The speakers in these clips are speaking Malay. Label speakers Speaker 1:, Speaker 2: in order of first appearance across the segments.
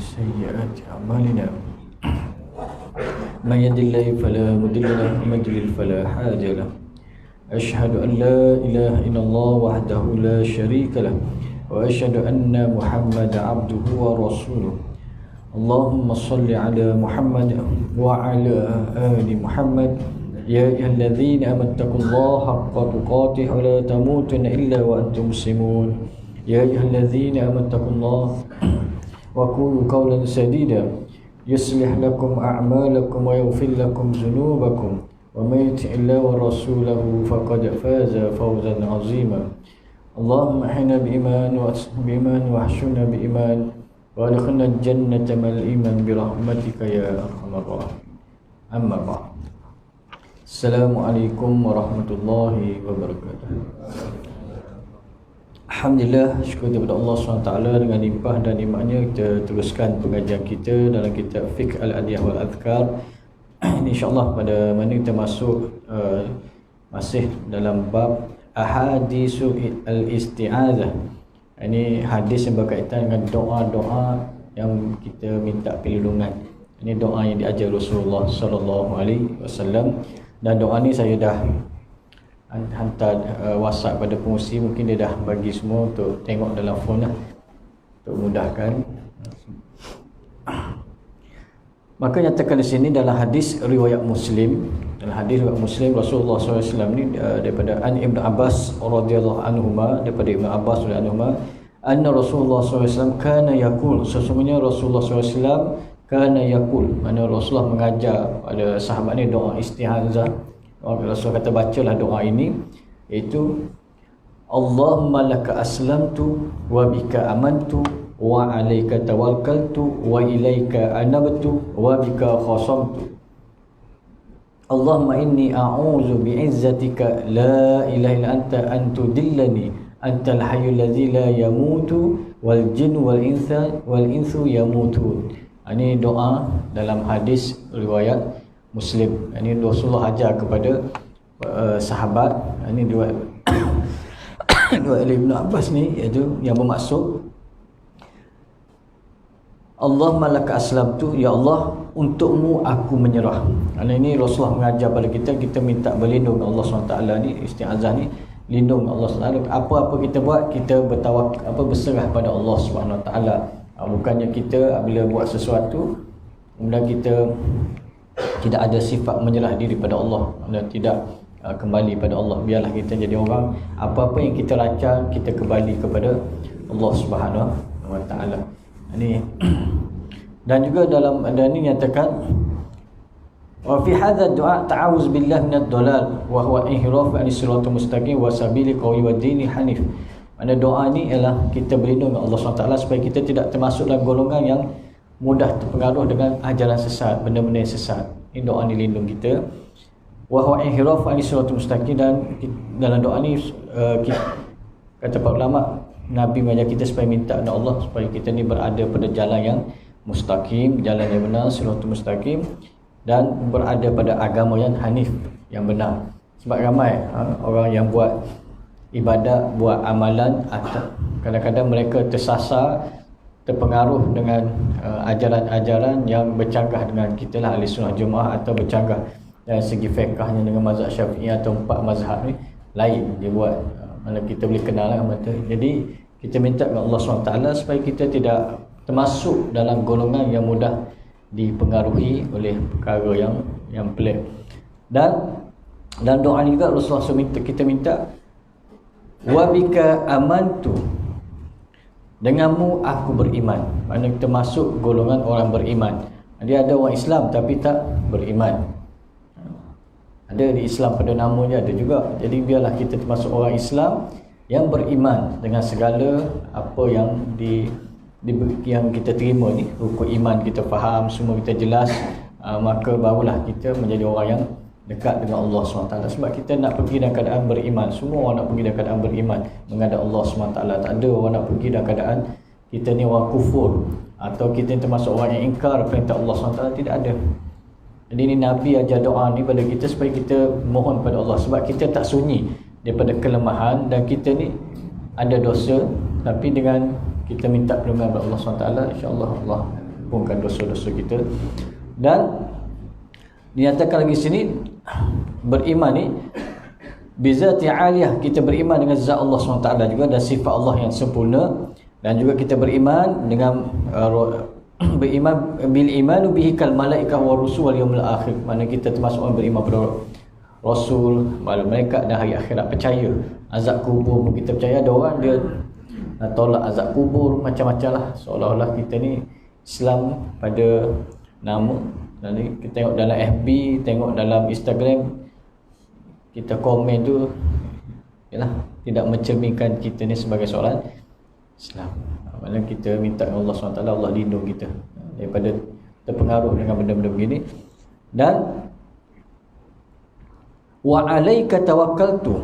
Speaker 1: سيئات أعمالنا من يهد الله فلا مضل له ومن يضلل فلا هادي له أشهد أن لا إله إلا الله وحده لا شريك له وأشهد أن محمدا عبده ورسوله اللهم صل على محمد وعلى آل محمد يا أيها الذين آمنوا اتقوا الله حق تقاته ولا تموتن إلا وأنتم مسلمون يا أيها الذين آمنوا اتقوا الله وقولوا قولا سديدا يصلح لكم أعمالكم ويغفر لكم ذنوبكم ومن يطع الله ورسوله فقد فاز فوزا عظيما اللهم احينا بإيمان واحشرنا بإيمان وادخلنا الجنة مع الإيمان برحمتك يا أرحم الراحمين أما بعد Assalamualaikum warahmatullahi wabarakatuh. Alhamdulillah, syukur kepada Allah SWT dengan limpah dan nikmatnya kita teruskan pengajian kita dalam kitab Fiqh Al-Adiyah wal Adhkar. InsyaAllah pada mana kita masuk masih dalam bab Ahadisu Al-Isti'adzah. Ini hadis yang berkaitan dengan doa-doa yang kita minta perlindungan. Ini doa yang diajar Rasulullah SAW. Dan doa ni saya dah hantar WhatsApp pada pengurusi, mungkin dia dah bagi semua untuk tengok dalam phone lah, untuk mudahkan. Maka nyatakan di sini dalam hadis riwayat Muslim, dalam hadis riwayat Muslim Rasulullah SAW ni daripada Ibn Abbas radhiyallahu anhuma, daripada Ibn Abbas radhiyallahu anhuma, anna Rasulullah SAW kana yaqul, sesungguhnya Rasulullah SAW kana yaqul, mana Rasulullah mengajar pada sahabat ni doa isti'adzah. Rasul kata bacalah doa ini, iaitu Allahumma laka aslamtu wa bika amantu wa alayka tawakkaltu wa ilayka anabtu wa bika khasamtu Allahumma inni a'udzu bi'izzatika la ilaha illa anta an tudillani antal hayyul ladzi la yamutu wal jinnu wal insu yamutun. Ini doa dalam hadis riwayat Muslim. Ini Rasulullah ajar kepada sahabat. Ini riwayat Ibn Abbas ni, iaitu yang bermaksud Allahumma laka aslamtu, ya Allah, untukmu aku menyerah. Ini Rasulullah mengajar pada kita minta berlindung Allah SWT ni, isti'azah ni, lindung Allah SWT. Apa-apa kita buat, kita berserah pada Allah SWT. Bukannya kita bila buat sesuatu kemudian kita tidak ada sifat menyerah diri pada Allah, dan tidak kembali pada Allah. Biarlah kita jadi orang, apa-apa yang kita rancang kita kembali kepada Allah Subhanahu wa taala. Ini dan juga dalam ada ini nyatakan wa fi hadha du'a ta'awuz billahi minad dalal wa huwa inhiraf an siratal mustaqim wa sabili qawi wa dini hanif. Mana doa ni ialah kita berlindung dengan Allah SWT supaya kita tidak termasuk dalam golongan yang mudah terpengaruh dengan ajaran sesat, benda-benda yang sesat. Ini doa ni lindung kita. Wa huwa inhiraf an siratal mustaqim, dan dalam doa ni kata para ulama, Nabi mengajar kita supaya minta kepada Allah supaya kita ni berada pada jalan yang mustaqim, jalan yang benar, siratal mustaqim, dan berada pada agama yang hanif, yang benar. Sebab ramai orang yang buat ibadat, buat amalan, atau kadang-kadang mereka tersasar, terpengaruh dengan ajaran-ajaran yang bercanggah dengan kita lah, ahli sunnah jemaah, atau bercanggah dari segi fiqahnya dengan mazhab syafi'i atau 4 mazhab ni lain dia buat. Mana kita boleh kenal lah mata. Jadi kita minta kepada Allah SWT supaya kita tidak termasuk dalam golongan yang mudah dipengaruhi oleh perkara yang pelik. Dan dalam doa ni juga Rasulullah SAW kita minta wa bika amantu, denganmu aku beriman. Maksudnya kita masuk golongan orang beriman. Dia ada orang Islam tapi tak beriman. Ada di Islam pada namanya ada juga. Jadi biarlah kita termasuk orang Islam yang beriman dengan segala apa yang yang kita terima ni, rukun iman kita faham, semua kita jelas, maka barulah kita menjadi orang yang dekat dengan Allah SWT. Sebab kita nak pergi dalam keadaan beriman. Semua orang nak pergi dalam keadaan beriman menghadap Allah SWT. Tak ada orang nak pergi dalam keadaan kita ni orang kufur, atau kita ni termasuk orang yang ingkar perintah Allah SWT. Tidak ada. Jadi ni Nabi ajar doa ni pada kita supaya kita mohon pada Allah. Sebab kita tak sunyi daripada kelemahan, dan kita ni ada dosa, tapi dengan kita minta perlindungan kepada Allah SWT, insya-Allah Allah mengampunkan dosa-dosa kita. Dan dinyatakan lagi sini beriman ni bizati aliyah, kita beriman dengan zat Allah SWT juga dan sifat Allah yang sempurna, dan juga kita beriman dengan beriman bil imanu bihi kal malaikah wa rusul wal yaumil akhir, mana kita termasuk orang beriman pada rasul, malaikat dan hari akhirat, percaya azab kubur pun kita percaya. Ada orang dia tolak azab kubur macam-macam lah, seolah-olah kita ni Islam pada nama. Dan kita tengok dalam FB, tengok dalam Instagram, kita komen tu yalah, tidak mencerminkan kita ni sebagai seorang Islam. Maksudnya kita minta Allah SWT, Allah lindung kita daripada terpengaruh dengan benda-benda begini. Dan wa alaika tawakkaltu,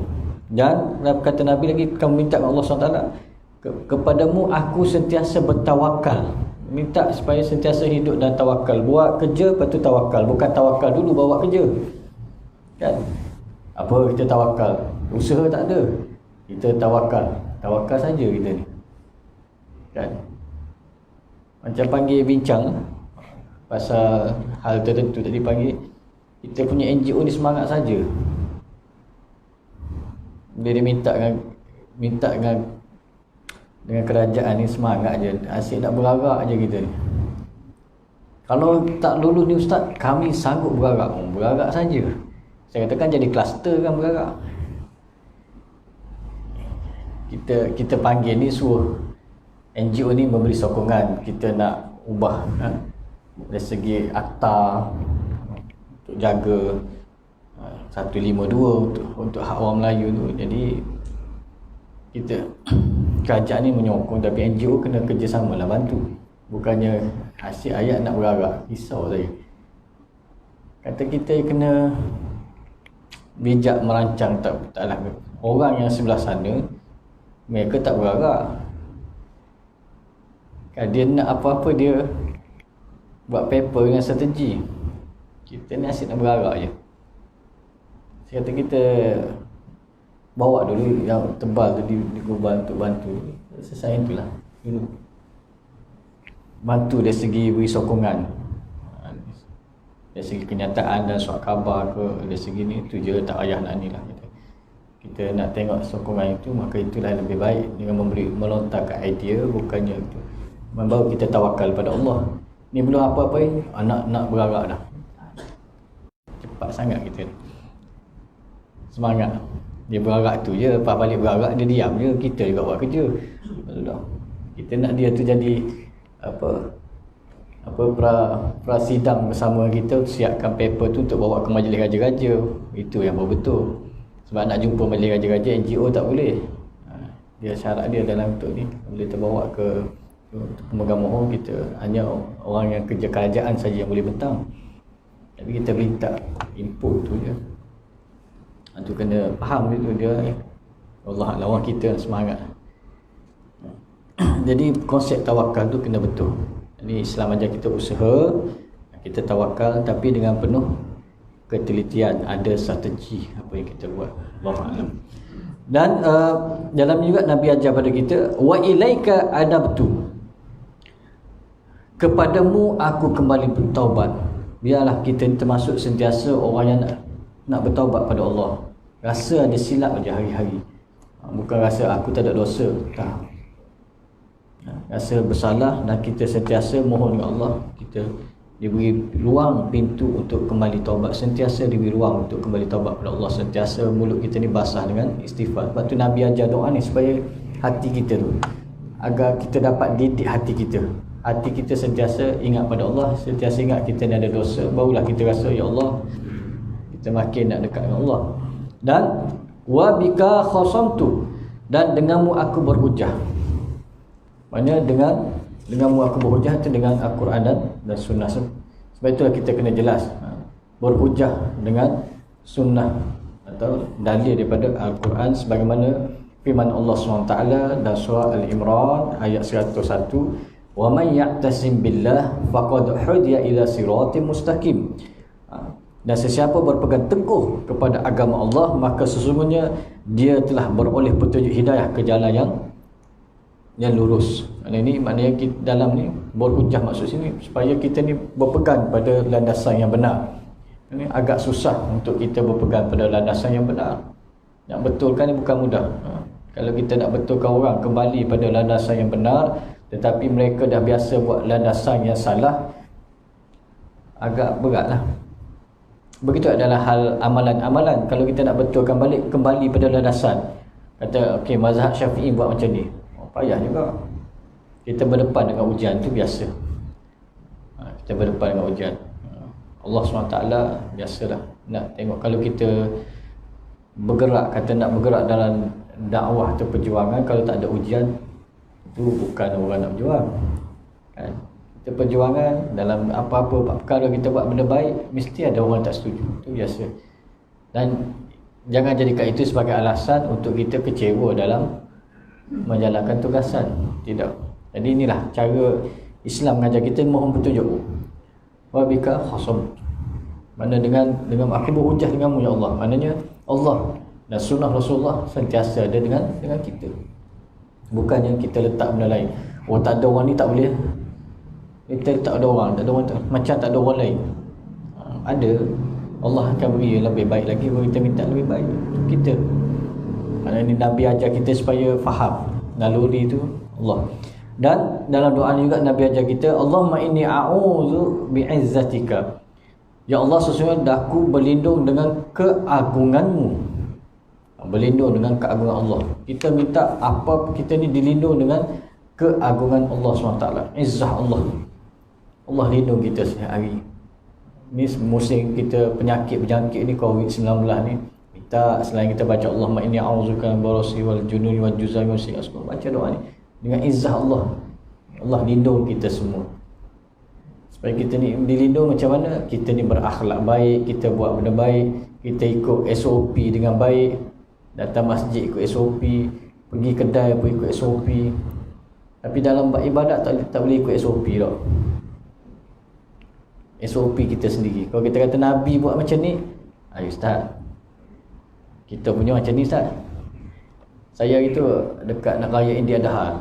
Speaker 1: dan kata Nabi lagi, kamu minta Allah SWT, kepadamu aku sentiasa bertawakal. Minta supaya sentiasa hidup dan tawakal. Buat kerja, lepas tu tawakal. Bukan tawakal dulu bawa kerja, kan? Apa kita tawakal? Usaha tak ada, kita tawakal. Tawakal saja kita ni, kan? Macam panggil bincang pasal hal tertentu tadi, panggil kita punya NGO ni semangat saja. Bila dia minta dengan kerajaan ni semangat je, asyik nak beragak je kita ni. Kalau tak lulus ni ustaz, kami sanggup beragak. Beragak saja. Saya katakan jadi kluster kan beragak. Kita panggil ni, suruh NGO ni memberi sokongan, kita nak ubah dari segi akta untuk jaga 152 untuk hak orang Melayu tu. Jadi kita kerajaan ni menyokong, tapi NGO kena kerjasama lah, bantu. Bukannya asyik ayat nak beragak, risau saya. Kata kita kena bijak merancang, taklah orang yang sebelah sana mereka tak beragak. Dia nak apa-apa dia buat paper dengan strategi. Kita ni asyik nak beragak je. Saya kata kita bawa dulu yang tebal tu digubal untuk bantu. Selesai itulah dulu. Bantu dari segi beri sokongan, dari segi kenyataan dan surat khabar ke, dari segi ni tu je, tak payah nak ni lah. Kita nak tengok sokongan itu, maka itulah lebih baik dengan melontarkan idea, bukannya itu membawa kita tawakal pada Allah. Ni belum apa-apa nak beragak dah, cepat sangat kita semangat. Dia beragak tu je, lepas balik beragak dia diam je, kita juga buat kerja. Kita nak dia tu jadi prasidang bersama kita, siapkan paper tu untuk bawa ke majlis raja-raja. Itu yang betul. Sebab nak jumpa majlis raja-raja NGO tak boleh. Dia syarat dia dalam untuk ni boleh terbawa ke pemegang mohon. Kita hanya orang yang kerja kerajaan saja yang boleh bentang. Tapi kita minta input tu je. Itu kena faham itu dia. Allah lawan kita semangat. Jadi konsep tawakal tu kena betul. Ini Islam ajar kita usaha, kita tawakal tapi dengan penuh ketelitian, ada strategi apa yang kita buat. Allahu a'lam. Dan dalam juga Nabi ajar pada kita, wa ilaika adabtu, kepadamu aku kembali bertaubat. Biarlah kita termasuk sentiasa orang yang nak bertaubat pada Allah. Rasa ada silap aja hari-hari, bukan rasa aku tak ada dosa, tak. Rasa bersalah dan kita sentiasa mohon dengan Allah, kita diberi ruang pintu untuk kembali taubat, sentiasa diberi ruang untuk kembali taubat kepada Allah, sentiasa mulut kita ni basah dengan istighfar. Sebab tu Nabi ajar doa ni supaya hati kita tu, agar kita dapat didik hati kita sentiasa ingat pada Allah, sentiasa ingat kita ni ada dosa, barulah kita rasa ya Allah, kita makin nak dekat dengan Allah. Dan wa bika khasamtu, dan denganmu aku berhujah. Maknanya denganmu aku berhujah itu dengan Al-Quran dan Sunnah. Sebab itulah kita kena jelas berhujah dengan Sunnah atau dalil daripada Al-Quran, sebagaimana firman Allah SWT dan surah Al-Imran ayat 101, wa man ya'tasim billah faqad hudiya ila siratim mustaqim. Dan sesiapa berpegang teguh kepada agama Allah, maka sesungguhnya dia telah beroleh petunjuk hidayah ke jalan yang yang lurus. Maknanya kita, dalam ni berhujjah maksud sini supaya kita ni berpegang pada landasan yang benar. Ini agak susah untuk kita berpegang pada landasan yang benar. Nak betulkan ni bukan mudah. Kalau kita nak betulkan orang kembali pada landasan yang benar, tetapi mereka dah biasa buat landasan yang salah, agak beratlah. Begitu adalah hal amalan-amalan. Kalau kita nak betulkan balik kembali pada landasan, kata okey mazhab Syafi'i buat macam ni, payah juga. Kita berdepan dengan ujian tu biasa. Kita berdepan dengan ujian. Allah SWT biasalah nak tengok. Kalau kita bergerak, kata nak bergerak dalam dakwah atau perjuangan, kalau tak ada ujian, itu bukan orang nak berjuang kan? Kita perjuangan dalam apa-apa perkara kita buat benda baik, mesti ada orang tak setuju. Itu biasa. Dan jangan jadikan itu sebagai alasan untuk kita kecewa dalam menjalankan tugasan. Tidak. Jadi inilah cara Islam mengajar kita, mohon petunjuk. Wa bika khasam. Mana dengan aku berhujjah denganmu ya Allah. Maknanya Allah dan sunnah Rasulullah sentiasa ada dengan kita. Bukannya kita letak benda lain. Oh tak ada orang ni tak boleh. Kita tak ada orang, macam tak ada orang lain. Ada. Allah akan beri lebih baik lagi, kalau kita minta lebih baik kita. Maknanya Nabi ajar kita supaya faham naluri itu Allah. Dan dalam doa juga Nabi ajar kita, Allahumma inni a'udzu bi'izzatika. Ya Allah, sesungguhnya aku berlindung dengan keagunganmu. Berlindung dengan keagungan Allah. Kita minta apa kita ni dilindung dengan keagungan Allah SWT. Izzah Allah. Allah lindung kita setiap hari. Ni musim kita penyakit berjangkit ni, COVID-19 ni, kita selain kita baca Allahumma inni a'udzubika min barasi wal jununi wal juzami wal si'as, baca doa ni dengan izzah Allah. Allah lindung kita semua. Supaya kita ni dilindung macam mana? Kita ni berakhlak baik, kita buat benda baik, kita ikut SOP dengan baik, datang masjid ikut SOP, pergi kedai pun ikut SOP. Tapi dalam ibadat tak boleh ikut SOP tak. SOP kita sendiri. Kalau kita kata Nabi buat macam ni, ayo Ustaz, kita punya macam ni Ustaz. Saya itu dekat nak raya India Dahar,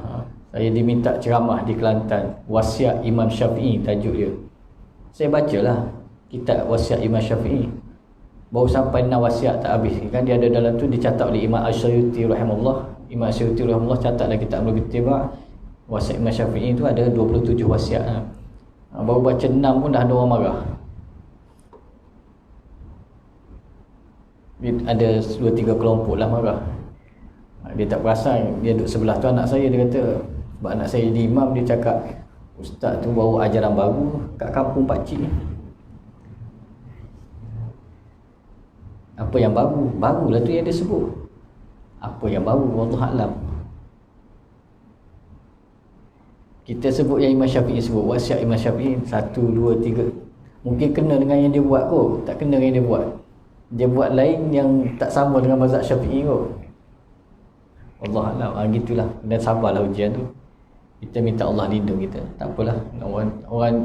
Speaker 1: saya diminta ceramah di Kelantan, wasiat Imam Syafi'i tajuk dia. Saya bacalah kitab wasiat Imam Syafi'i. Baru sampai 6 wasiat tak habis. Kan dia ada dalam tu dicatat oleh Imam Asy'ariyuti rahimahullah. Imam Asy'ariyuti rahimahullah catat dalam kitab Al-Ittiba', wasiat Imam Syafi'i tu ada 27 wasiat. Baru baca 6 pun dah ada orang marah. Ada 2-3 kelompok lah marah. Dia tak perasan, dia duduk sebelah tu anak saya, dia kata, sebab anak saya jadi imam, dia cakap ustaz tu bawa ajaran baru kat kampung pakcik ni. Apa yang baru? Barulah tu yang dia sebut. Apa yang baru? Wallahu a'lam. Kita sebut yang Imam Syafi'i sebut, wasiat Imam Syafi'i 1, 2, 3. Mungkin kena dengan yang dia buat kot, tak kena dengan yang dia buat. Dia buat lain yang tak sama dengan mazhab Syafi'i kot. Allah Alam, gitulah. Dan sabarlah ujian tu. Kita minta Allah lindung kita. Tak apalah.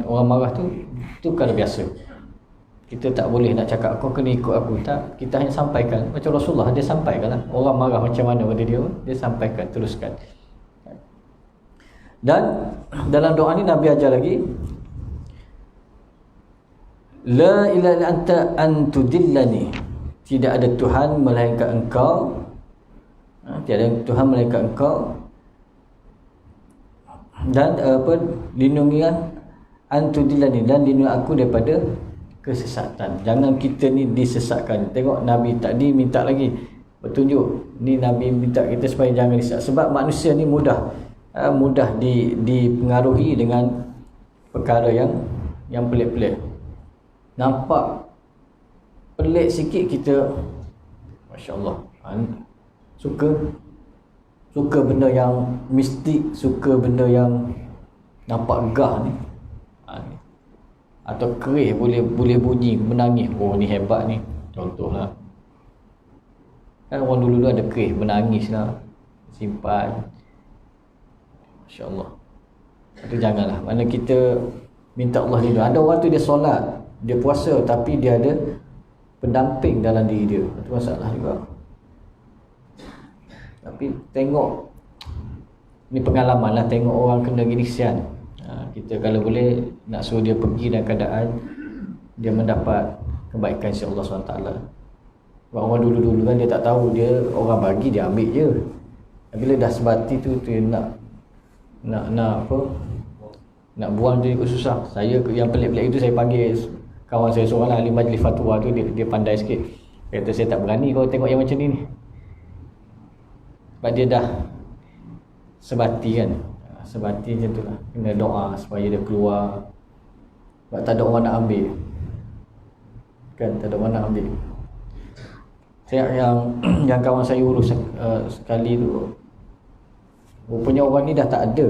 Speaker 1: Orang marah tu kalau biasa. Kita tak boleh nak cakap kau kena ikut aku. Tak, kita hanya sampaikan. Macam Rasulullah, dia sampaikanlah. Orang marah macam mana pada dia sampaikan, teruskan. Dan dalam doa ni Nabi ajar lagi, la ilaha illa anta antudillani. Tidak ada Tuhan melainkan engkau. Tiada Tuhan melainkan engkau. Dan lindungilah antudillani, dan lindungi aku daripada kesesatan. Jangan kita ni disesatkan. Tengok Nabi tadi minta lagi petunjuk. Ni Nabi minta kita supaya jangan disesat. Sebab manusia ni mudah dipengaruhi dengan perkara yang pelik-pelik. Nampak pelik sikit kita, masya-Allah, suka benda yang mistik, suka benda yang nampak gah ni. Atau kerih boleh bunyi, menangis. Oh ni hebat ni. Contohlah. Kan orang dulu ada kerih, menangis lah. Simpan. Masya-Allah. Itu janganlah. Mana kita minta Allah lindung. Ada orang tu dia solat, dia puasa, tapi dia ada pendamping dalam diri dia. Itu masalah juga. Tapi tengok Ni pengalaman lah, tengok orang kena gini kesian. Kita kalau boleh nak suruh dia pergi dalam keadaan dia mendapat kebaikan si Allah SWT. Orang dulu-dulu kan dia tak tahu, dia orang bagi dia ambil je. Bila dah sebati tu dia nak apa, nak buang tu ikut susah. Saya yang pelik-pelik itu saya panggil kawan saya seorang lah, ahli majlis fatwa tu, dia pandai sikit. Dia kata saya tak berani kalau tengok yang macam ni. Sebab dia dah sebati kan. Sebati macam tu lah, kena doa supaya dia keluar. Sebab tak ada orang nak ambil kan, tak ada orang nak ambil. Saya yang kawan saya urus sekali tu, rupanya orang ni dah tak ada.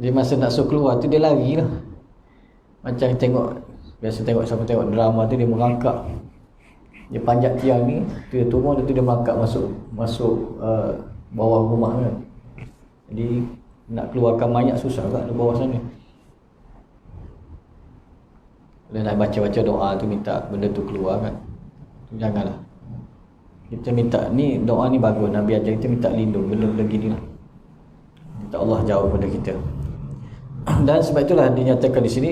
Speaker 1: Dia masa nak suruh keluar tu dia lari lah. Macam biasa tengok siapa tengok drama tu, dia merangkak, dia panjat tiang ni, dia turun, dia merangkak masuk bawah rumah kan. Jadi nak keluarkan mayat susah kat bawah sana. Dia nak baca-baca doa tu minta benda tu keluar kan. Janganlah. Kita minta ni, doa ni bagus, Nabi ajar kita minta lindung benda-benda gini lah. Minta Allah jauh pada kita. Dan sebab itulah dinyatakan di sini,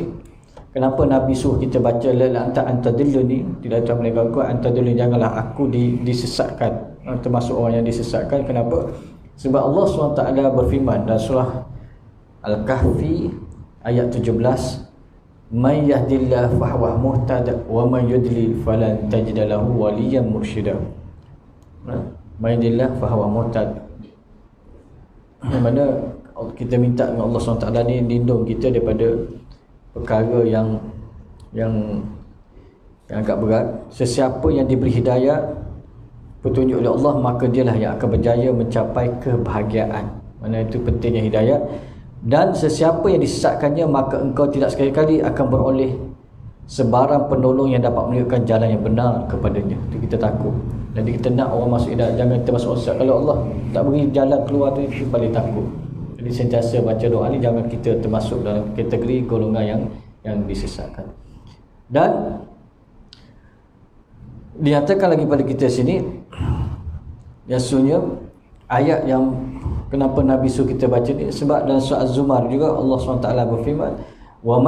Speaker 1: kenapa Nabi suruh kita baca la antadillu ni, tidak tahu mereka aku antadillu, janganlah aku disesatkan, termasuk orang yang disesatkan. Kenapa? Sebab Allah SWT berfirman dalam surah Al-Kahfi ayat 17, "Man yahdillahu fahuwa muhtad wa man yudlil falan tajid lahu waliyan mursyida." Man yahdillahu fahuwa muhtad. Yang mana kita minta dengan Allah SWT ni lindung kita daripada perkara yang agak berat. Sesiapa yang diberi hidayah, petunjuk oleh Allah, maka dialah yang akan berjaya mencapai kebahagiaan. Mana itu pentingnya hidayah. Dan sesiapa yang disesatkannya, maka engkau tidak sekali-kali akan beroleh sebarang penolong yang dapat menunjukkan jalan yang benar kepadanya. Itu kita takut. Jadi kita nak orang masuk hidayah, jangan kita masuk sesat. Kalau Allah tak beri jalan keluar tu, itu paling takut. Jadi sentiasa baca doa ni, jangan kita termasuk dalam kategori golongan yang disesatkan. Dan dinyatakan lagi pada kita sini, biasanya ayat yang kenapa Nabi suruh kita baca ni, sebab dalam surah Az-Zumar juga Allah SWT berfirman, wa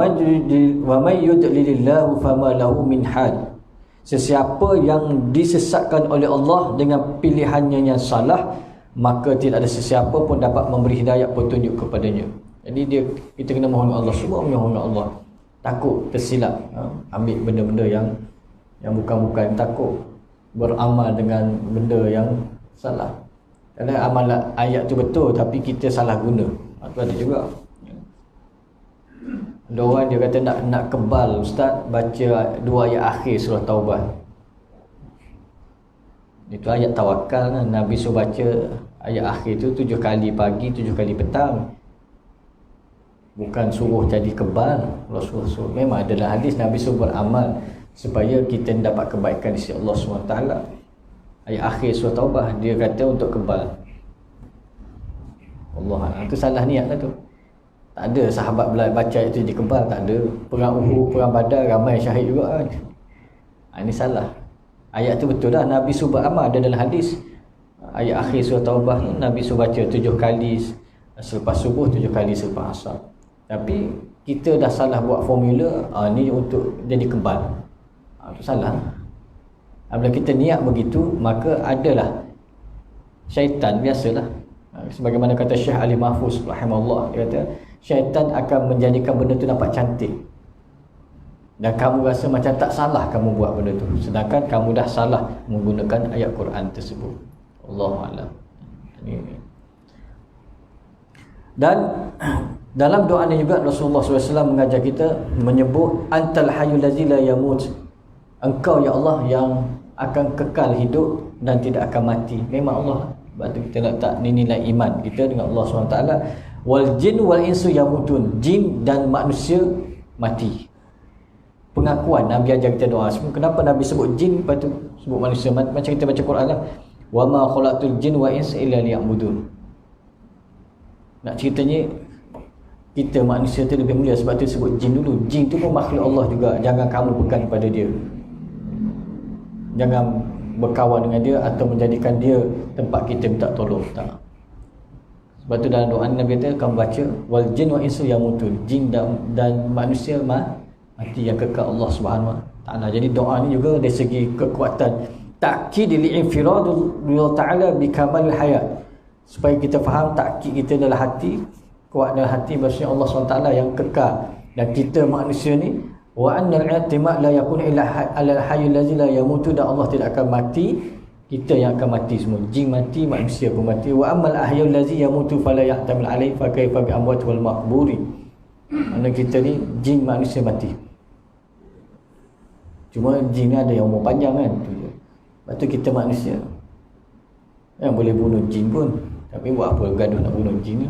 Speaker 1: may yudlilillahu fama lahu min had. Sesiapa yang disesatkan oleh Allah dengan pilihannya yang salah, maka tidak ada sesiapa pun dapat memberi hidayah petunjuk kepadanya. Jadi kita kena mohon Allah, semua mohon Allah. Takut tersilap, ambil benda-benda yang bukan-bukan, takut beramal dengan benda yang salah. Kadang amal ayat tu betul tapi kita salah guna. Itu ada juga. Ada orang dia kata nak kebal ustaz, baca 2 ayat akhir surah Taubah. Itu ayat tawakal kan. Nabi suruh baca ayat akhir tu 7 kali pagi, 7 kali petang. Bukan suruh jadi kebal. Rasulullah suruh. Memang adalah hadis Nabi suruh beramal supaya kita dapat kebaikan di sisi Allah SWT. Ayat akhir surah Taubah dia kata untuk kebal. Allah, itu salah niat lah tu. Tak ada sahabat baca ayat tu jadi kebal, tak ada. Perang Uhud, perang Badar ramai syahid juga kan. Ini salah. Ayat tu betul dah, Nabi suruh beramal, ada dalam hadis. Ayat akhir surah Taubah ni Nabi suruh baca 7 kali selepas subuh, 7 kali selepas asar. Tapi kita dah salah buat formula, ni untuk jadi kebal. Itu salah. Apabila kita niat begitu, maka adalah syaitan, biasalah. Sebagaimana kata Syekh Ali Mahfuz rahimahullah, dia kata syaitan akan menjadikan benda tu nampak cantik. Dan kamu rasa macam tak salah kamu buat benda tu, sedangkan kamu dah salah menggunakan ayat Quran tersebut. Allahu a'lam. Dan dalam doa ni juga Rasulullah SAW mengajar kita menyebut antal hayyul ladzi la yamut. Engkau ya Allah yang akan kekal hidup dan tidak akan mati. Memang Allah. Sebab tu kita letak ni nilai iman kita dengan Allah SWT. Wal jin wal insu yamutun. Jin dan manusia mati. Pengakuan Nabi ajar kita doa. Kenapa Nabi sebut jin, lepas tu sebut manusia? Macam kita baca Quran lah. Wa ma khalaqtul jin wa insa illa liya'budun. Nak ceritanya kita manusia tu lebih mulia, sebab tu sebut jin dulu. Jin tu pun makhluk Allah juga. Jangan kamu pegang pada dia. Jangan berkawan dengan dia atau menjadikan dia tempat kita minta tolong. Tak. Sebab tu dalam doa Nabi kata akan baca wal jin wa insu yamutun, jin dan manusia mati yang kekal Allah Subhanahu wa taala. Jadi doa ni juga dari segi kekuatan takkid li'infiradul ta'ala bi kamal hayat, supaya kita faham takkid kita dalam hati, kuat dalam hati bahasanya Allah SWT yang kekal dan kita manusia ni, wa annal i'timad la yakun illa alal hayyul ladzi la yamutu, dan Allah tidak akan mati, kita yang akan mati semua, jin mati, manusia pun mati. Wa ammal ahyul ladzi yamutu fala yahtamil alaihi fa kaifa bi amwat wal maqburi. Mana kita ni jin manusia mati, cuma jin ni ada yang umur panjang kan, tu je. Lepas tu kita manusia yang boleh bunuh jin pun, tapi buat apa gaduh nak bunuh jin ni.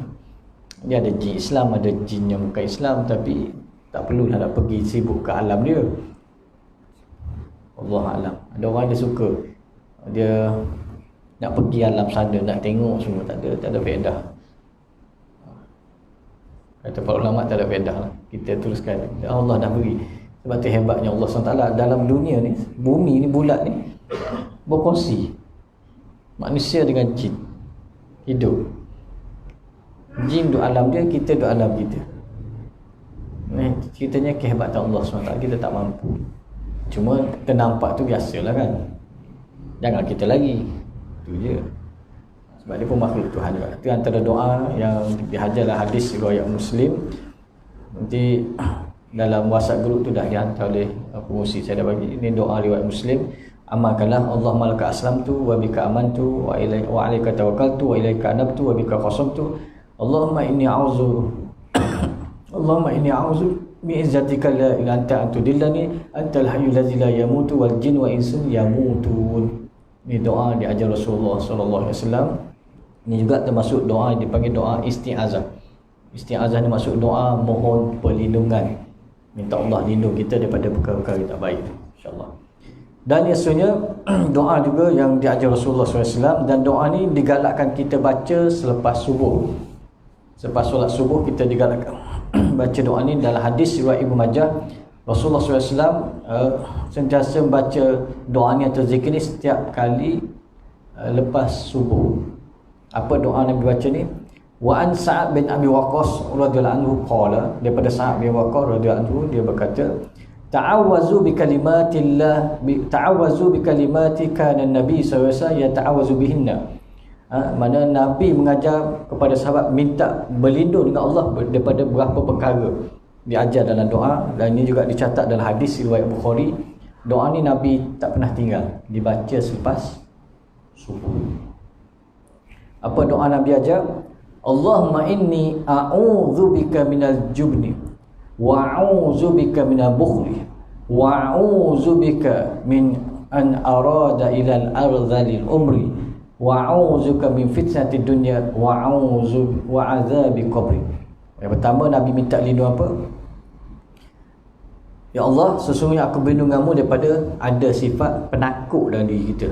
Speaker 1: Dia ada jin Islam, ada jin yang bukan Islam, tapi tak perlulah nak pergi sibuk ke alam dia. Allah alam. Ada orang dia suka, dia nak pergi alam sana, nak tengok semua, tak ada faedah. Kata para ulama tak ada faedah lah. Kita teruskan, Allah dah beri. Sebab tu hebatnya Allah SWT dalam dunia ni, bumi ni, bulat ni berkongsi, manusia dengan jin hidup. Jin duduk alam dia, kita duduk alam kita. Ceritanya kehebatan Allah SWT, kita tak mampu. Cuma ternampak tu biasalah kan. Jangan kita lagi, tu je. Sebab dia pun makhluk Tuhan juga. Itu antara doa yang dihajar dalam hadis riwayat Muslim. Nanti dalam WhatsApp group tu dah dihantar oleh pengurusi, saya dah bagi. Ini doa riwayat Muslim. Amalkanlah Allahumma laka aslamtu wa bika amantu wa alaika tawakkaltu wa ilaika anabtu wa bika qasamtu. Allahumma inni a'udzu bi'izzatika la ilaha illa anta antudillani antal hayyul ladzi la yamutu wal jin wa insun yamutun. Ini doa diajar Rasulullah sallallahu alaihi wasallam. Ini juga termasuk doa yang dipanggil doa isti'azah. Isti'azah ni masuk doa mohon perlindungan, minta Allah lindung kita daripada perkara-perkara yang tak baik, insya-Allah. Dan biasanya doa juga yang diajar Rasulullah SAW, dan doa ni digalakkan kita baca selepas subuh. Selepas solat subuh kita digalakkan baca doa ni. Dalam hadis riwayat Ibnu Majah, Rasulullah SAW sentiasa membaca doa ni atau zikir ni setiap kali lepas subuh. Apa doa Nabi baca ni? Wa an Sa'ad bin Abi Waqqas radhiyallahu anhu qala, daripada Sa'ad bin Waqqas radhiyallahu anhu dia berkata, ta'awwazu bi kalimati kana Nabi sallallahu alaihi wasallam yata'awwazu bihinna. Mana Nabi mengajar kepada sahabat minta berlindung dengan Allah daripada berapa perkara, diajar dalam doa. Dan ini juga dicatat dalam hadis riwayat Bukhari. Doa ni Nabi tak pernah tinggal, dibaca selepas subuh. Apa doa Nabi ajar? Allahumma inni a'udzu bika minal jubni wa a'udzu bika minal bukhli wa a'udzu bika min an arada ila al-ardhil umri wa a'udzuka min fitnatid dunya wa a'udzu wa azabi qabri. Yang pertama Nabi minta lindung apa? Ya Allah, sesungguhnya aku berlindung denganmu daripada ada sifat penakut dalam diri kita.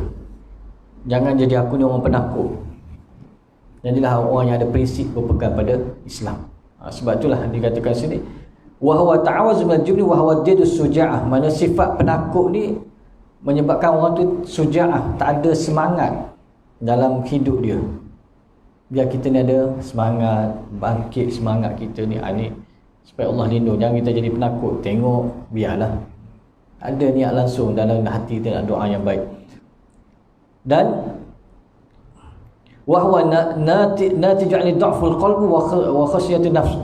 Speaker 1: Jangan jadi aku ni orang penakut. Jadilah orang yang ada prinsip berpegang pada Islam. Sebab itulah dikatakan sini wa huwa ta'awuzu minal jubni wa huwa jadus suja'ah. Mana sifat penakut ni menyebabkan orang tu suja'ah, tak ada semangat dalam hidup dia. Biar kita ni ada semangat, bangkit semangat kita ni, supaya Allah lindung. Jangan kita jadi penakut. Tengok, biarlah ada niat langsung dalam hati kita nak doa yang baik. Dan wa huwa natiju 'ala dha'ful qalbi wa khasyatin nafs.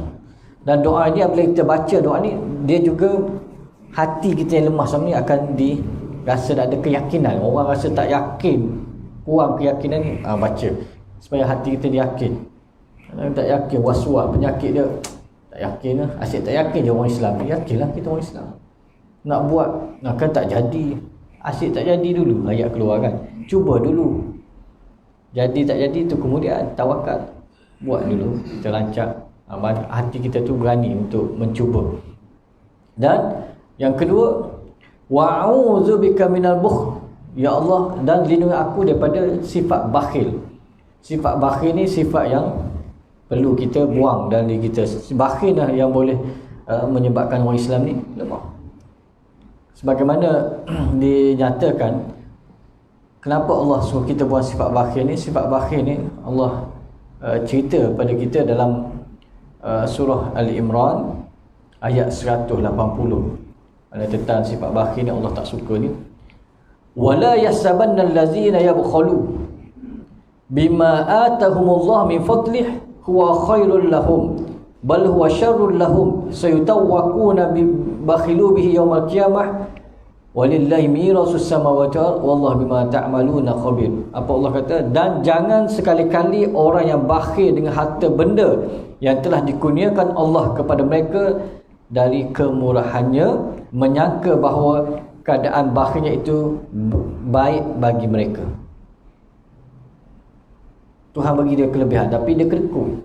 Speaker 1: Dan doa ini apabila kita baca doa ni, dia juga hati kita yang lemah sama ni akan dirasa ada keyakinan. Orang rasa tak yakin, kurang keyakinan ni, baca supaya hati kita yakin. Kalau tak yakin, waswas, penyakit dia tak yakin lah. Asyik tak yakin je orang Islam. Yakinlah kita orang Islam. Nak buat, kan tak jadi. Asyik tak jadi dulu, ayat keluar kan. Cuba dulu. Jadi tak jadi tu kemudian tawakal. Buat dulu, kita rancak. Hati kita tu berani untuk mencuba. Dan yang kedua, wa'udzu bika minal bukhl. Ya Allah, dan lindungi aku daripada sifat bakhil. Sifat bakhil ni sifat yang perlu kita buang dalam diri kita. Bakhil lah yang boleh menyebabkan orang Islam ni lemah. Sebagaimana dinyatakan, kenapa Allah suruh kita buang sifat bakhil ni? Sifat bakhil ni Allah cerita pada kita dalam surah Al-Imran ayat 180. Ada tentang sifat bakhil ni Allah tak suka ni. Wala yahsabanna allazina yabkhalu bima atahumullah min fadlih huwa khairul lahum bal huwa syarrul lahum sayutawwaquna bi bakhilu bihi yaumal qiyamah walillahi mirasus samawati wallahu bima ta'maluna khabir. Apa Allah kata? Dan jangan sekali-kali orang yang bakhil dengan harta benda yang telah dikurniakan Allah kepada mereka dari kemurahannya, menyangka bahawa keadaan bakhilnya itu baik bagi mereka. Tuhan bagi dia kelebihan tapi dia kedekut,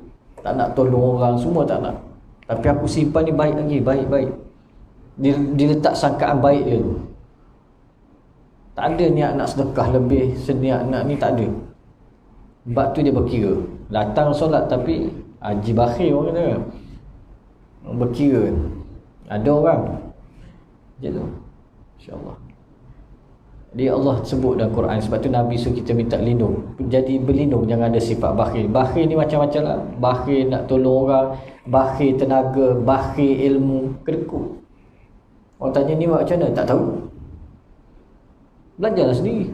Speaker 1: tak nak tolong orang, semua tak nak. Tapi aku simpan ni baik lagi, baik-baik. Dia letak sangkaan baik dia tu. Tak ada niat nak sedekah lebih, seniat nak ni, tak ada. Sebab tu dia berkira. Datang solat tapi haji bakhil orang kata. Berkira. Ada orang macam tu. InsyaAllah. Jadi Allah sebut dalam Quran, sebab tu Nabi suruh kita minta lindung. Jadi berlindung, jangan ada sifat bakhil. Bakhil ni macam-macam lah. Bakhil nak tolong orang, bakhil tenaga, bakhil ilmu, kedekut. Orang tanya ni macam mana? Tak tahu. Belajarlah sendiri.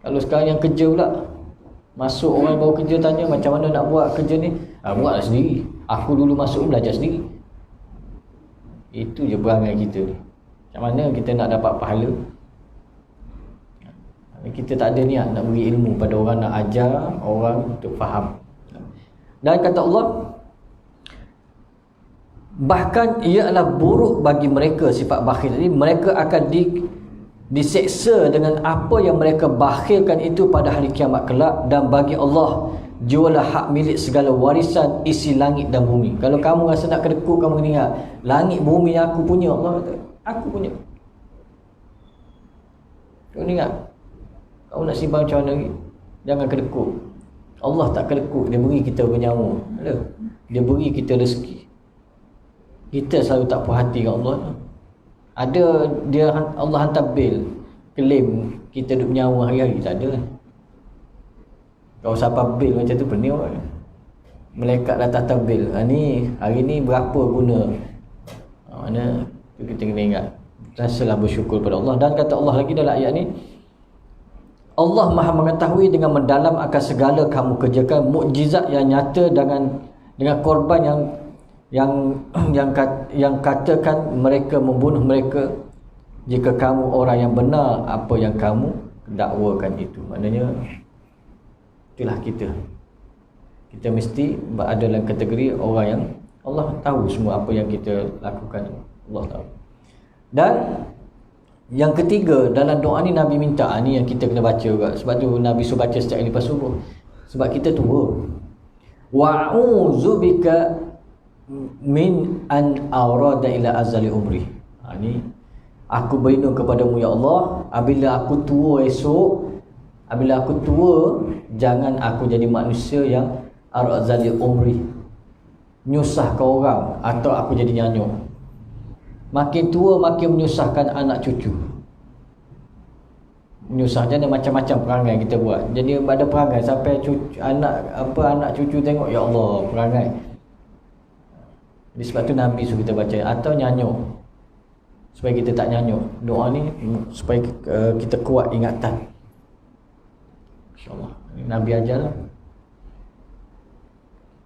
Speaker 1: Kalau sekarang yang kerja pula, masuk orang baru kerja tanya macam mana nak buat kerja ni, buatlah sendiri. Aku dulu masuk belajar sendiri. Itu je perangai kita ni. Macam mana kita nak dapat pahala? Kita tak ada niat nak beri ilmu pada orang, nak ajar orang untuk faham. Dan kata Allah, bahkan ia adalah buruk bagi mereka sifat bakhil ini. Mereka akan diseksa dengan apa yang mereka bakhilkan itu pada hari kiamat kelak. Dan bagi Allah jualah hak milik segala warisan isi langit dan bumi. Kalau kamu rasa nak kedekut, kamu ingat langit bumi aku punya. Allah kata aku punya. Kamu ingat, kamu nak simpan macam mana lagi? Jangan kedekut. Allah tak kedekut, dia beri kita bernyawa, dia beri kita rezeki. Kita selalu tak puas hati dengan Allah. Ada dia, Allah hantar bil, claim kita duduk nyawa hari-hari, tak ada. Kalau siapa bil macam tu pening orang. Malaikat datang bil. Ni hari ni berapa guna? Mana tu kita kena ingat. Rasalah bersyukur pada Allah. Dan kata Allah lagi dalam ayat ni, Allah Maha mengetahui dengan mendalam akan segala kamu kerjakan, mukjizat yang nyata dengan korban yang katakan mereka membunuh mereka. Jika kamu orang yang benar apa yang kamu dakwakan itu. Maknanya itulah kita. Kita mesti berada dalam kategori orang yang Allah tahu semua apa yang kita lakukan. Allah tahu. Dan yang ketiga, dalam doa ni Nabi minta, ni yang kita kena baca juga. Sebab tu Nabi suruh baca setiap kali lepas subuh. Sebab kita tua. Wa'udzubika min an awrada ila azali umri. Ni aku berlindung kepadamu ya Allah, apabila aku tua esok, apabila aku tua, jangan aku jadi manusia yang azali umri, menyusahkan orang, atau aku jadi nyanyuk. Makin tua makin menyusahkan anak cucu. Menyusah jadi macam-macam perangai kita buat. Jadi ada perangai sampai anak cucu tengok, ya Allah, perangai. Jadi sebab tu Nabi suruh kita baca, atau nyanyuk, supaya kita tak nyanyuk. Doa ni supaya kita kuat ingatan. InsyaAllah Nabi ajar lah.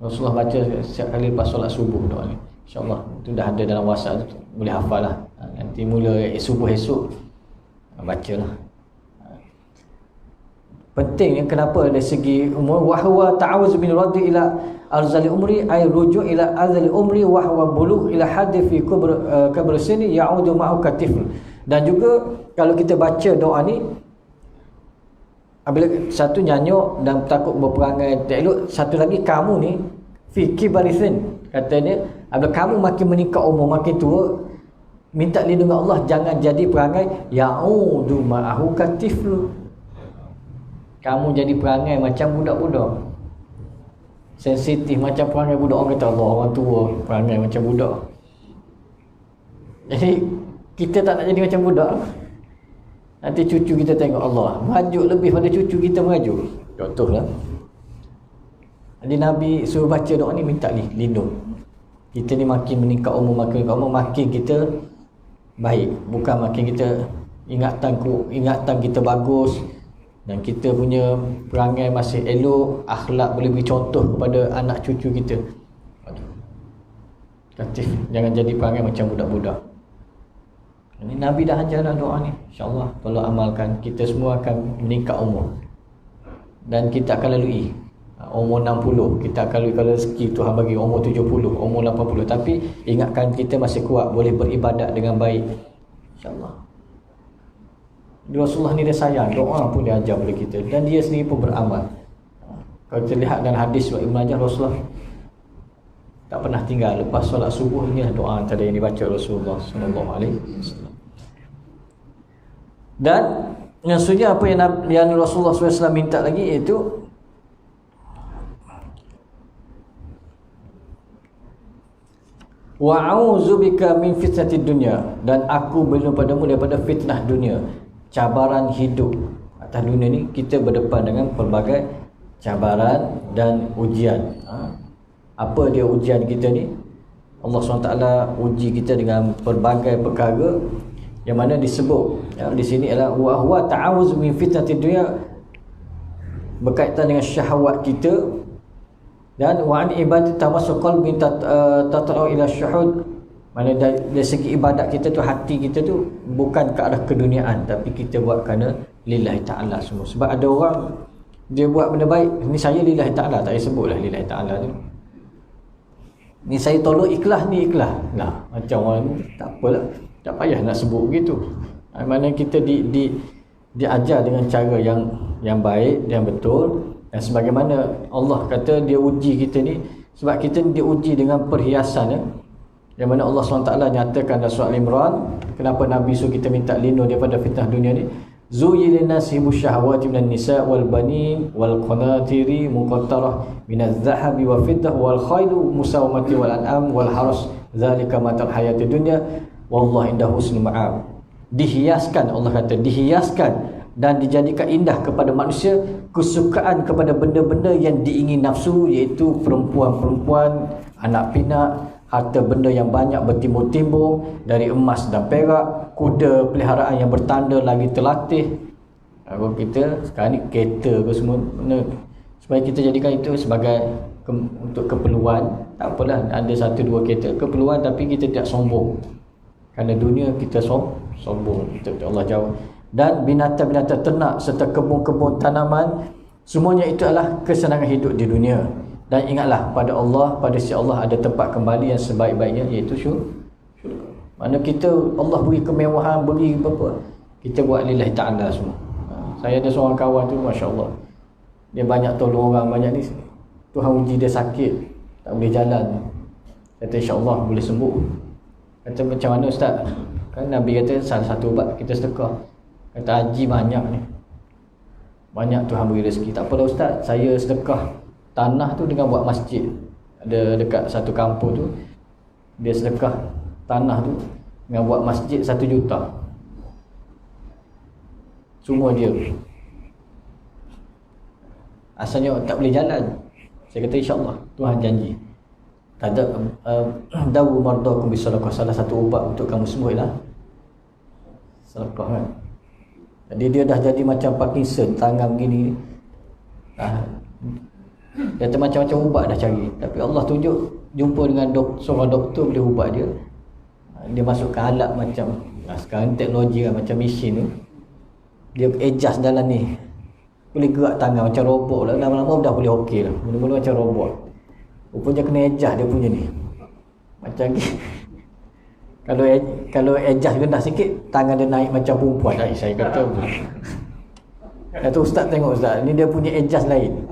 Speaker 1: Rasulullah baca setiap kali lepas solat subuh doa ni. InsyaAllah itu dah ada dalam WhatsApp tu, boleh hafal lah. Nanti mula subuh esok bacalah. Penting kenapa dari segi umur, wahwa ta'awuz bin radhi ila arzali umri ay rujuk ila arzali umri wahwa bulugh ila hadhi fi kabr sini ya'udu ma'u katifl. Dan juga kalau kita baca doa ni, apabila satu nyanyuk dan takut berperangai tak elok, satu lagi kamu ni fi kibarisin, katanya apabila kamu makin meningkat umur, makin tua, minta lindung Allah jangan jadi perangai ya'udu ma'ahu katifl. Kamu jadi perangai macam budak-budak, sensitif macam perangai budak. Orang kata Allah, orang tua perangai macam budak. Jadi kita tak nak jadi macam budak. Nanti cucu kita tengok Allah merajuk lebih pada cucu kita merajuk. Contohlah. Jadi Nabi suruh baca doa ni, minta lindung. Kita ni makin meningkat umur, makin kita baik. Bukan makin kita ingatan kita bagus dan kita punya perangai masih elok, akhlak boleh beri contoh kepada anak cucu kita. Jangan jadi perangai macam budak-budak. Ini Nabi dah ajar dalam doa ni. InsyaAllah kalau amalkan, kita semua akan meningkat umur. Dan kita akan lalui umur 60, kita akan lalui kalau rezeki Tuhan bagi umur 70, umur 80. Tapi ingatkan kita masih kuat, boleh beribadat dengan baik. InsyaAllah. Rasulullah ni dia sayang, doa pun dia ajar kepada kita. Dan dia sendiri pun beramal. Kalau kita lihat dalam hadis Ibn Majah, Rasulullah tak pernah tinggal lepas solat subuh. Inilah doa antara yang dibaca Rasulullah SAW. Dan maksudnya apa yang Rasulullah SAW minta lagi, iaitu wa'audzubika min fitnatid dunya, dan aku berlindung padamu daripada fitnah dunia, cabaran hidup. Atas dunia ni kita berdepan dengan pelbagai cabaran dan ujian. Apa dia ujian kita ni? Allah SWT uji kita dengan pelbagai perkara yang mana disebut di sini adalah wa huwa ta'awuz min fitnatid dunya, berkaitan dengan syahwat kita, dan wa an ibadat tamassul qalbi tatra'u ila syuhud, mana dari segi ibadat kita tu, hati kita tu bukan ke arah keduniaan, tapi kita buat kerana lillahi ta'ala semua. Sebab ada orang dia buat benda baik, ni saya lillahi ta'ala, tak payah sebutlah lillahi ta'ala tu. Ni saya tolong ikhlas, ni ikhlas lah. Macam orang tak apalah, tak payah nak sebut begitu. Mana kita diajar dengan cara yang baik, yang betul. Dan sebagaimana Allah kata dia uji kita ni, sebab kita diuji dengan perhiasan yang mana Allah SWT nyatakan dalam surah Al-Imran, kenapa Nabi suruh kita minta lindung daripada fitnah dunia ni. Zuyyina nasi musyahawati minan nisa wal banin wal qanatiri muqattarah minaz zahabi wa fiddah wal khailu musawamati wal an'am wal haras zalika matal hayatid dunya wallahu indahu husnul ma'ab. Dihiaskan, Allah kata dihiaskan dan dijadikan indah kepada manusia kesukaan kepada benda-benda yang diingin nafsu, iaitu perempuan-perempuan, anak pinak, harta benda yang banyak bertimbung-timbung dari emas dan perak, kuda peliharaan yang bertanda lagi terlatih. Kalau kita sekarang ni kereta ke semua, supaya kita jadikan itu sebagai untuk keperluan. Tak apalah ada satu dua kereta keperluan, tapi kita tidak sombong. Kerana dunia kita sombong. Allah jawab. Dan binatang-binatang ternak serta kebun-kebun tanaman, semuanya itu adalah kesenangan hidup di dunia. Dan ingatlah pada Allah, pada si Allah ada tempat kembali yang sebaik-baiknya, iaitu syurga. Mana kita Allah beri kemewahan, beri apa, kita buat lillahi ta'ala semua. Saya ada seorang kawan tu, Masya Allah, dia banyak tolong orang, banyak ni Tuhan uji dia sakit, tak boleh jalan. Kata insya-Allah boleh sembuh. Kata macam mana Ustaz? Kan Nabi kata salah satu ubat kita sedekah. Kata haji banyak ni, banyak Tuhan beri rezeki. Tak apalah Ustaz, saya sedekah tanah tu dengan buat masjid. Ada dekat satu kampung tu, dia sedekah tanah tu dengan buat masjid 1 juta. Semua dia. Asalnya tak boleh jalan. Saya kata insya-Allah Tuhan janji. Ada dawu mardakum bisadaqah, salah satu ubat untuk kamu sembuh ialah sedekah kan. Jadi dia dah jadi macam Parkinson, tangan begini. Dia macam-macam ubat dah cari, tapi Allah tunjuk jumpa dengan seorang doktor boleh ubat dia. Dia masukkan alat macam sekarang teknologi kan, macam mesin tu, dia adjust dalam ni, boleh gerak tangan macam robot lah. Lama-lama dah boleh okey lah, mula-mula macam robot. Rupanya kena adjust dia punya ni macam ni. Kalau adjust rendah sikit, tangan dia naik macam perempuan. Saya kata Ustaz tengok Ustaz, ni dia punya adjust lain.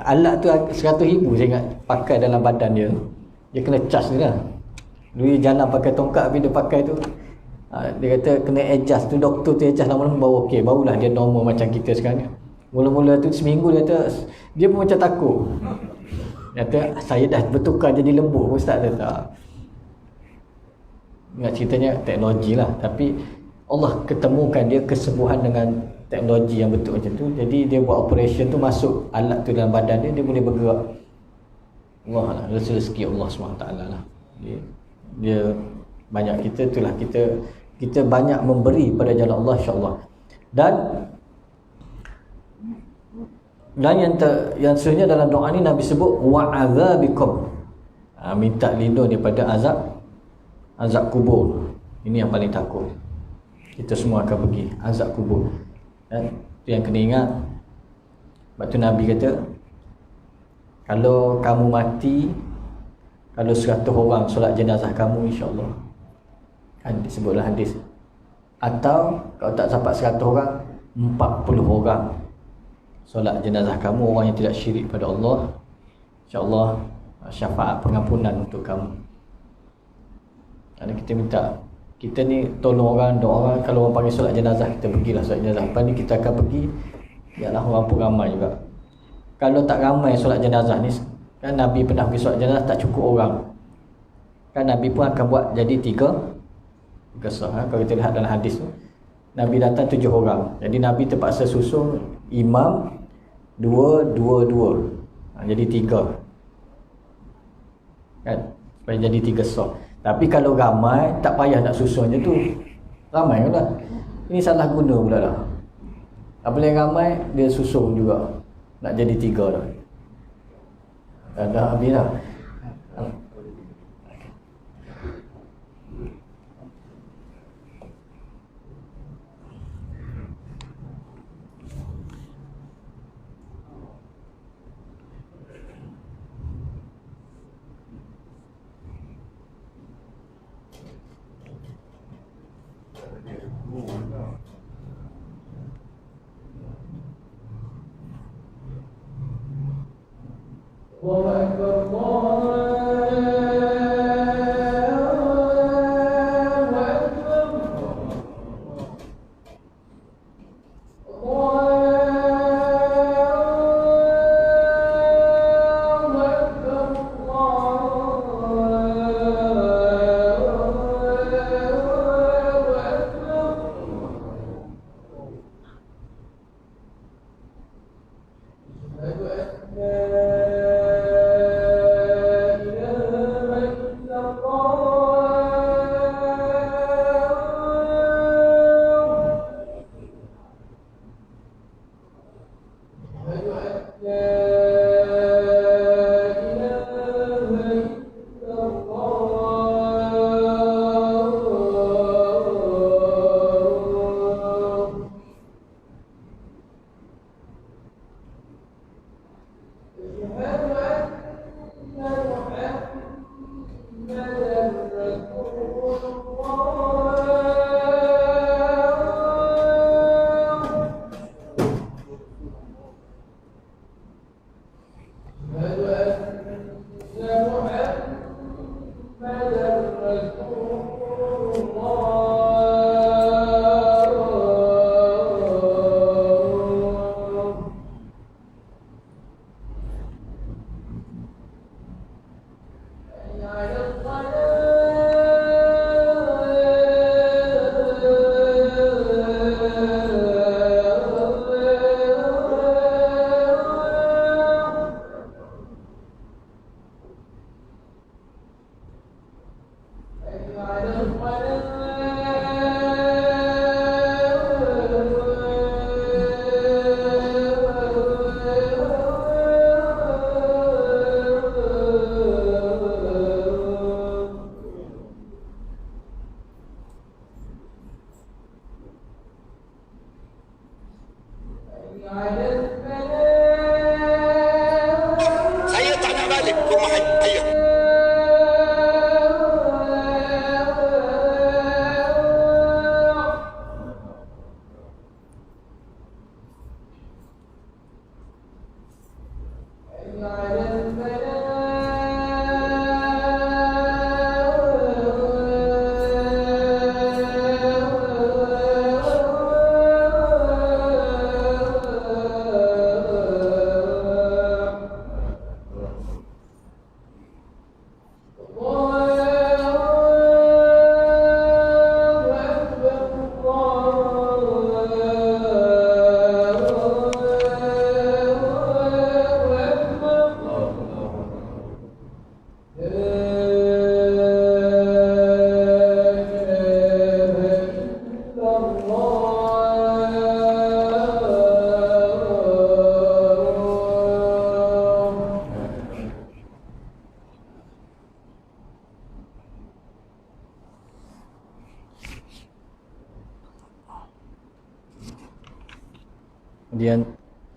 Speaker 1: Alat tu 100,000 saya ingat pakai dalam badan dia. Dia kena charge dia lah. Dia jalan pakai tongkat, tapi dia pakai tu dia kata kena adjust tu, doktor tu adjust lama-lama baru okey, barulah dia normal macam kita sekarang ni. Mula-mula tu seminggu dia kata, dia pun macam takut. Dia kata saya dah bertukar jadi lembut Ustaz. Dia tak ingat ceritanya teknologi lah, tapi Allah ketemukan dia kesembuhan dengan teknologi yang betul macam tu. Jadi dia buat operation tu, masuk alat tu dalam badan dia, dia boleh bergerak. Allah lah, rezeki Allah SWT lah. Dia banyak, kita itulah, kita banyak memberi pada jalan Allah, insya-Allah. Dan yang seterusnya dalam doa ni Nabi sebut wa'adzabikum, minta lindung daripada azab kubur. Ini yang paling takut. Kita semua akan pergi azab kubur. Itu yang kena ingat. Sebab tu Nabi kata, kalau kamu mati, kalau 100 orang solat jenazah kamu, insya-Allah, kan disebutlah hadis. Atau kalau tak sampai 100 orang, 40 orang solat jenazah kamu, orang yang tidak syirik pada Allah, insya-Allah syafaat pengampunan untuk kamu. Kerana kita minta, kita ni tolong orang, doa orang. Kalau orang panggil solat jenazah, kita pergilah solat jenazah. Lepas ni kita akan pergi, ialah orang pun ramai juga. Kalau tak ramai solat jenazah ni, kan Nabi pernah pergi solat jenazah, tak cukup orang, kan Nabi pun akan buat jadi 3 saf. Kalau kita lihat dalam hadis tu, Nabi datang 7 orang, jadi Nabi terpaksa susun imam 2 jadi 3, kan, supaya jadi 3 saf. Tapi kalau ramai, tak payah nak susun je tu, ramai lah. Ini salah guna pula lah. Apabila ramai, dia susun juga, nak jadi 3 dah. Dah habis dah. Kemudian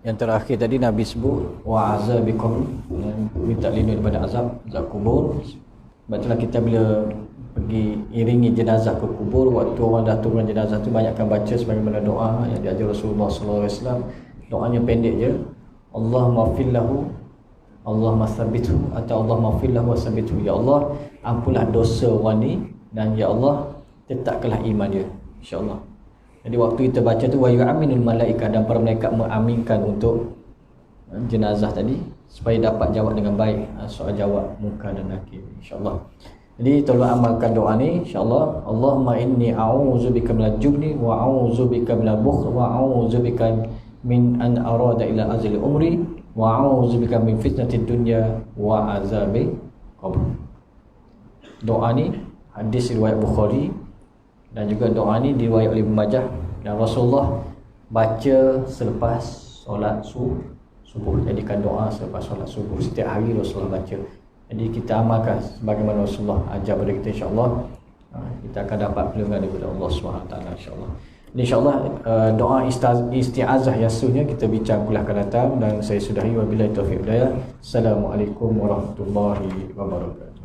Speaker 1: yang terakhir tadi Nabi sebut wa azabikum, minta lindung daripada azab kubur. Sebab itulah kita bila pergi iringi jenazah ke kubur, waktu orang dah turun jenazah tu banyakkan baca sebagaimana doa yang diajar Rasulullah SAW. Doanya pendek je, Allahumma fil lahu, Allahumma tsabbithu, atau Allahumma fil lahu wa tsabbithu. Ya Allah, ampunlah dosa orang ni, dan ya Allah, tetapkanlah iman dia, insya-Allah. Jadi waktu kita baca tu wa yu'minul malaikah, dan para malaikat mengaminkan untuk jenazah tadi supaya dapat jawab dengan baik soal jawab muka dan nakir, insya-Allah. Jadi tolong amalkan doa ni, insya-Allah. Allahumma inni a'udzubika minal jubni wa a'udzubika minal bukhl wa a'udzubika min an arada ila azli umri wa a'udzubika min fitnatid dunya wa azabil qabr. Doa ni hadis riwayat Bukhari, dan juga doa ni diriwayat oleh Ibnu Majah, dan Rasulullah baca selepas solat subuh. Jadikan doa selepas solat subuh setiap hari Rasulullah baca. Jadi kita amalkan sebagaimana Rasulullah ajar pada kita, insya-Allah. Kita akan dapat perlindungan daripada Allah SWT, insya-Allah. InsyaAllah doa isti'azah yang seterusnya kita bincang pula akan datang, dan saya sudahi wabillahi taufiq hidayah. Assalamualaikum warahmatullahi wabarakatuh.